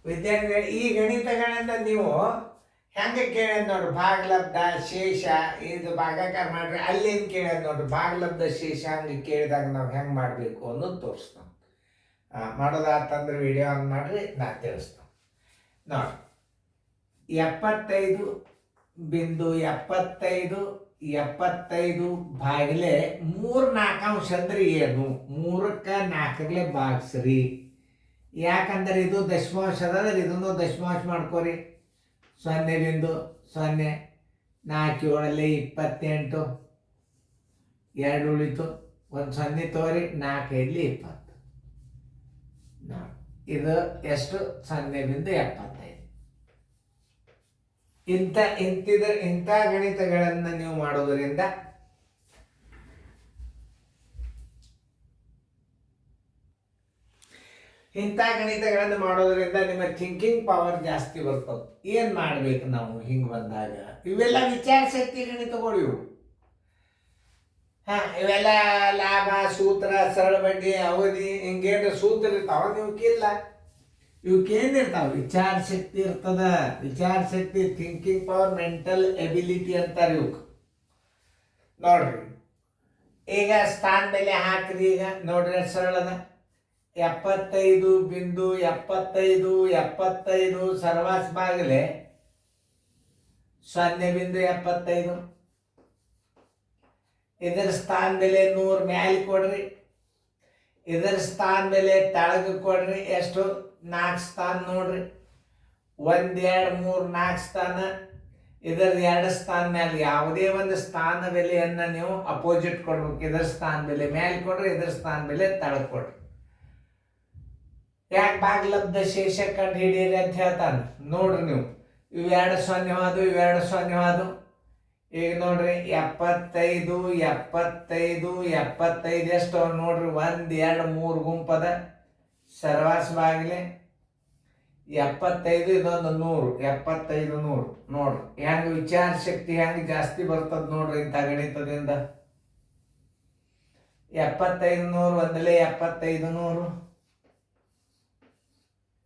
ವಿದ್ಯಾರ್ಥಿಗಳು ಈ ಗಣಿತಗಳನ್ನ ನೀವು ಹೆಂಗೆ ಕೇಳ್ಯದ ನೋಡ್ರಿ, ಭಾಗಲಬ್ಧ ಶೇಷ ಇದು ಭಾಗಾಕಾರ ಮಾಡ್ರಿ, ಅಲ್ಲೇನು ಕೇಳ್ಯದ ನೋಡ್ರಿ, ಭಾಗಲಬ್ಧ ಶೇಷ ಹಂಗೆ ಕೇಳಿದಾಗ ನಾವು ಹೆಂಗೆ ಮಾಡಬೇಕು ಅನ್ನೋದು ತೋರಿಸ್ತಾವ. ಮಾಡೋದಾತಂದ್ರೆ ವಿಡಿಯೋ ಆನ್ ಮಾಡ್ರಿ, ನಾ ತಿಳಿಸ್ತಾವ ನೋಡಿ. 75.75 ಭಾಗಿಲೆ 3/4 ಅಂದ್ರೆ ಏನು? 3ಕ್ಕೆ 4 ಭಾಗಿಸ್ರಿ. ಯಾಕಂದ್ರೆ ಇದು ದಶಮಾಂಶ ಅದಂದ್ರೆ ಇದನ್ನು ದಶಮಾಂಶ ಮಾಡ್ಕೋರಿ. 0.0 4 7 28 2 ಉಳಿತು, 1 0 ತಗೋರಿ, 4 5 20. ಇದು ಎಷ್ಟು? 0.75. ಇಂಥ ಗಣಿತಗಳನ್ನು ನೀವು ಮಾಡೋದರಿಂದ ನಿಮ್ಮ ಥಿಂಕಿಂಗ್ ಪವರ್ ಜಾಸ್ತಿ ಬರ್ತದೆ. ಏನು ಮಾಡ್ಬೇಕು ನಾವು ಹಿಂಗೆ ಬಂದಾಗ? ಇವೆಲ್ಲ ವಿಚಾರ ಶಕ್ತಿ ಗಣಿತಗಳು ಇವು. ಇವೆಲ್ಲ ಲಾಭ ಸೂತ್ರ, ಸರಳ ಬಡ್ಡಿ, ಅವಧಿ, ಹಿಂಗೇನು ಸೂತ್ರ ಇರ್ತಾವ, ಇವಕ್ಕಿಲ್ಲ. ಇವಕ್ಕೇನಿರ್ತಾವ? ವಿಚಾರ ಶಕ್ತಿ ಇರ್ತದ. ವಿಚಾರ ಶಕ್ತಿ, ಥಿಂಕಿಂಗ್ ಪವರ್, ಮೆಂಟಲ್ ಎಬಿಲಿಟಿ ಅಂತಾರೆ ಇವಕ್ಕೆ. ನೋಡ್ರಿ, ಈಗ ಸ್ಥಾನ ಬೆಲೆ ಹಾಕ್ರಿ. ಈಗ ನೋಡ್ರಿ ಸರಳದ 75.75 ಸರ್ವಾಸ್ ಬಾಗಿಲೆ 0.75. ಇದರ ಸ್ಥಾನ ಬೆಲೆ 100 ಮ್ಯಾಲೆ ಕೊಡ್ರಿ. ಇದರ ಸ್ಥಾನ ಬೆಲೆ ತೆಳಗೆ ಕೊಡ್ರಿ. ಎಷ್ಟು? 4 ಸ್ಥಾನ ನೋಡ್ರಿ. 1 2 3 4 ಸ್ಥಾನ. ಇದರ 2 ಸ್ಥಾನ ಮೇಲೆ ಯಾವುದೇ ಒಂದು ಸ್ಥಾನ ಬೆಲೆಯನ್ನು ನೀವು ಅಪೋಸಿಟ್ ಕೊಡ್ಬೇಕು. ಇದರ ಸ್ಥಾನ ಬೆಲೆ ಮ್ಯಾಲೆ ಕೊಡ್ರಿ, ಇದರ ಸ್ಥಾನ ಬೆಲೆ ತೆಳಗೆ ಕೊಡ್ರಿ. ಯಾಕೆ ಭಾಗಲಬ್ಧ ಶೇಷ ಕಂಡು ಹಿಡೀರಿ ಅಂತ ಹೇಳ್ತಾನೆ. ನೋಡ್ರಿ ನೀವು, ಇವೆರಡು 0 ಆದವು, ಇವೆರಡು 0 ಆದವು. ಈಗ ನೋಡ್ರಿ 75 ಎಷ್ಟು ನೋಡ್ರಿ? 1 2 3 ಗುಂಪದ ಸರ್ವಾಸ ಬಾಗಿಲೆ 75, ಇದೊಂದು 100. 75 100 ನೋಡ್ರಿ ಹೆಂಗೆ ವಿಚಾರ ಶಕ್ತಿ ಹೆಂಗೆ ಜಾಸ್ತಿ ಬರ್ತದ ನೋಡ್ರಿ ಇಂಥ ಗಣಿತದಿಂದ. 75 100 ಒಂದಲೇ 75 100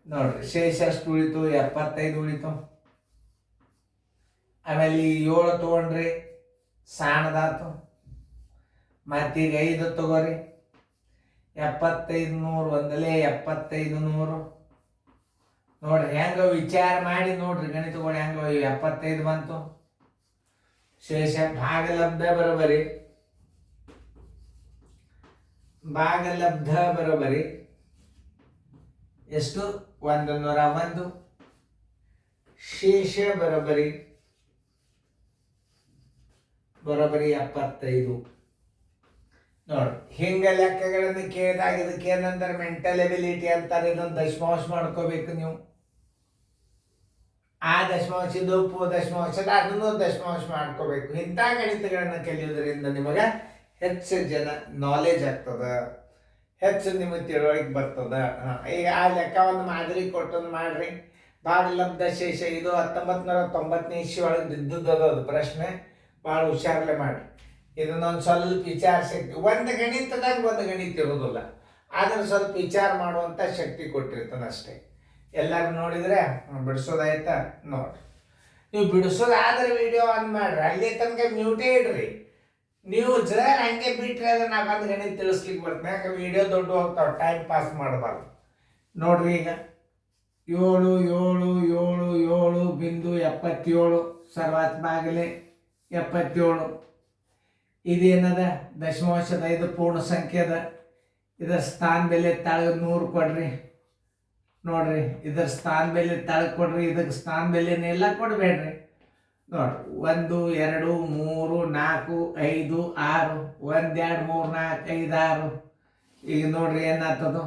ನೋಡ್ರಿ. ಶೇಷ ಎಷ್ಟು ಉಳಿತು? 75 ಉಳಿತು. ಆಮೇಲೆ ಈ 7 ತಗೊಂಡ್ರಿ, ಸಣ್ಣದಾತು. ಮತ್ತೀಗ 5 ತಗೋರಿ. 75 100 ಒಂದಲೇ 75 100 ನೋಡ್ರಿ ಹೆಂಗ ವಿಚಾರ ಮಾಡಿ ನೋಡ್ರಿ ಗಣಿತಗಳು ಹೆಂಗ. 75 ಬಂತು. ಶೇಷ ಭಾಗಲಬ್ಧ ಬರೋಬರಿ ಎಷ್ಟು? 101. ಶೇಷ ಬರೋಬರಿ 75 ನೋಡ್ರಿ. ಹಿಂಗ ಲೆಕ್ಕಗಳನ್ನು ಕೇಳಿದಾಗ ಇದಕ್ಕೆ ಏನಂತಾರೆ? ಮೆಂಟಲ್ ಎಬಿಲಿಟಿ ಅಂತಾರೆ. ಇದೊಂದು ದಶಮಾಂಶ ಮಾಡ್ಕೋಬೇಕು ನೀವು. ಆ ದಶಮಾಂಶ ಇದು ದಶಮಾಂಶದ ಅದನ್ನು ದಶಮಾಂಶ ಮಾಡ್ಕೋಬೇಕು. ಇಂಥ ಗಣಿತಗಳನ್ನು ಕಲಿಯೋದ್ರಿಂದ ನಿಮಗೆ ಹೆಚ್ಚು ನಾಲೆಜ್ ಆಗ್ತದ, ಹೆಚ್ಚು ನಿಮಗೆ ತಿಳುವಳಿಕೆ ಬರ್ತದ. ಈಗ ಆ ಲೆಕ್ಕವನ್ನು ಮಾದರಿ ಕೊಟ್ಟೊಂದು ಮಾಡ್ರಿ. ಭಾಗಲಬ್ಧ ಶೇಷ ಇದು 1990ನೇ ಇಸ್ವಿ ಒಳಗೆ ಬಿದ್ದದ್ದು ಪ್ರಶ್ನೆ. ಭಾಳ ಹುಷಾರಲ್ಲೇ ಮಾಡ್ರಿ. ಇದನ್ನೊಂದು ಸ್ವಲ್ಪ ವಿಚಾರ ಶಕ್ತಿ, ಒಂದು ಗಣಿತದಾಗ ಒಂದು ಗಣಿತ ಇರೋದಿಲ್ಲ, ಆದ್ರೆ ಸ್ವಲ್ಪ ವಿಚಾರ ಮಾಡುವಂಥ ಶಕ್ತಿ ಕೊಟ್ಟಿರ್ತಾನೆ ಅಷ್ಟೇ. ಎಲ್ಲರೂ ನೋಡಿದ್ರೆ ಬಿಡಿಸೋದಾಯ್ತಾ? ನೋಡ್ರಿ, ನೀವು ಬಿಡಿಸೋದಾದ್ರೆ ವಿಡಿಯೋ ಆನ್ ಮಾಡ್ರಿ. ಅಲ್ಲಿ ತನಕ ಮ್ಯೂಟೇ ಇಡ್ರಿ. ನೀವು ಹಂಗೆ ಬಿಟ್ರೆ ಅದನ್ನ ನಾ ಬಂದು ಗಣಿತ ತಿಳಿಸ್ಲಿಕ್ಕೆ ಬರ್ತೀನಿ. ಯಾಕೆ ವಿಡಿಯೋ ದೊಡ್ಡ ಹೋಗ್ತಾವೆ, ಟೈಮ್ ಪಾಸ್ ಮಾಡಬಾರ್ದು. ನೋಡ್ರಿ, ಈಗ 7 7 7 7.77 ಸರ್ವಾತ್ ಬಾಗಿಲೆ 77. ಇದೇನದ? ದಶಮಾಂಶದ. ಇದು ಪೂರ್ಣ ಸಂಖ್ಯೆ ಅದ. ಇದರ ಸ್ಥಾನ ಬೆಲೆ ತೆಳಗೆ 100 ಕೊಡ್ರಿ. ನೋಡ್ರಿ, ಇದರ ಸ್ಥಾನ ಬೆಲೆ ತೆಳಗೆ ಕೊಡ್ರಿ. ಇದಕ್ಕೆ ಸ್ಥಾನ ಬೆಲೆನೆಲ್ಲ ಕೊಡಬೇಡ್ರಿ. ನೋಡ್ರಿ 1 2 3 4 5 6 1 2 3 4 5 6. ಈಗ ನೋಡ್ರಿ ಏನಾಗ್ತದ?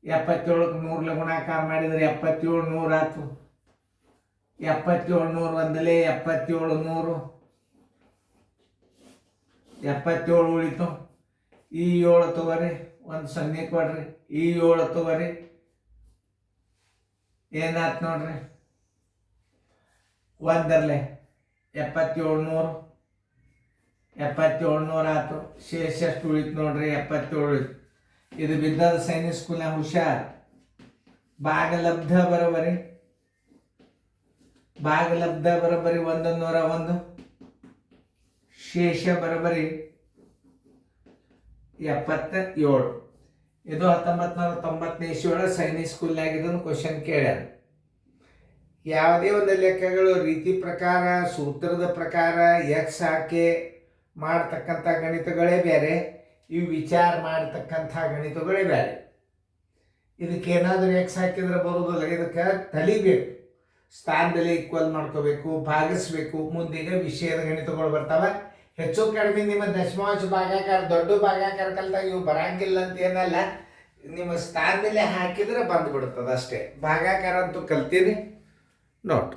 77ಕ್ಕೆ 100 ಗುಣಾಕಾರ ಮಾಡಿದ್ರೆ 77 100 ಆಯ್ತು. 77 100 ಒಂದಲೇ 77 100 77 ಉಳಿತು. ಈ 7 ತಗೋರಿ, 1 0 ಕೊಡ್ರಿ. ಈ 7 ತಗೋರಿ, ಏನಾಯ್ತು ನೋಡ್ರಿ? 1 77 100 ಆಯ್ತು. ಶೇಷ ಎಷ್ಟು ಉಳಿತು ನೋಡ್ರಿ? 77 ಉಳಿತು. ಇದು ಬಿದ್ದದ ಸೈನಿಕ್ ಸ್ಕೂಲ್ನಾಗ ಹುಷಾರ್. ಭಾಗಲಬ್ಧ ಬರೋಬರಿ ಭಾಗಲಬ್ಧ ಬರೋಬರಿ 101, ಶೇಷ ಬರೋಬರಿ 77. ಇದು 1990ನೇ ಇಸ್ವಿಯೊಳಗೆ ಸೈನಿಕ್ ಸ್ಕೂಲ್ನಾಗ ಇದನ್ನು ಕ್ವಶನ್ ಕೇಳ್ಯಾರ. ಯಾವುದೇ ಒಂದು ಲೆಕ್ಕಗಳು ರೀತಿ ಪ್ರಕಾರ ಸೂತ್ರದ ಪ್ರಕಾರ ಎಕ್ಸ್ ಹಾಕಿ ಮಾಡ್ತಕ್ಕಂಥ ಗಣಿತಗಳೇ ಬೇರೆ, ಇವು ವಿಚಾರ ಮಾಡ್ತಕ್ಕಂಥ ಗಣಿತಗಳೇ ಬೇರೆ. ಇದಕ್ಕೇನಾದರೂ ಎಕ್ಸ್ ಹಾಕಿದ್ರೆ ಬರೋದಿಲ್ಲ, ಇದಕ್ಕೆ ತಲಿಬೇಕು, ಸ್ಥಾನದಲ್ಲಿ ಈಕ್ವಲ್ ಮಾಡ್ಕೋಬೇಕು, ಭಾಗಿಸ್ಬೇಕು, ಮುಂದಿನ ವಿಷಯದ ಗಣಿತಗಳು ಬರ್ತಾವೆ. ಹೆಚ್ಚು ಕಡಿಮೆ ನಿಮ್ಮ ದಶಮಾಂಶ ಭಾಗಾಕಾರ ದೊಡ್ಡ ಭಾಗಾಕಾರ ಕಲ್ತಾಗ ಇವು ಬರಂಗಿಲ್ಲ ಅಂತ ಏನಲ್ಲ, ನಿಮ್ಮ ಸ್ಥಾನದಲ್ಲಿ ಹಾಕಿದ್ರೆ ಬಂದ್ಬಿಡ್ತದೆ ಅಷ್ಟೇ. ಭಾಗಾಕಾರ ಅಂತೂ ಕಲ್ತೀರಿ ನೋಟ್.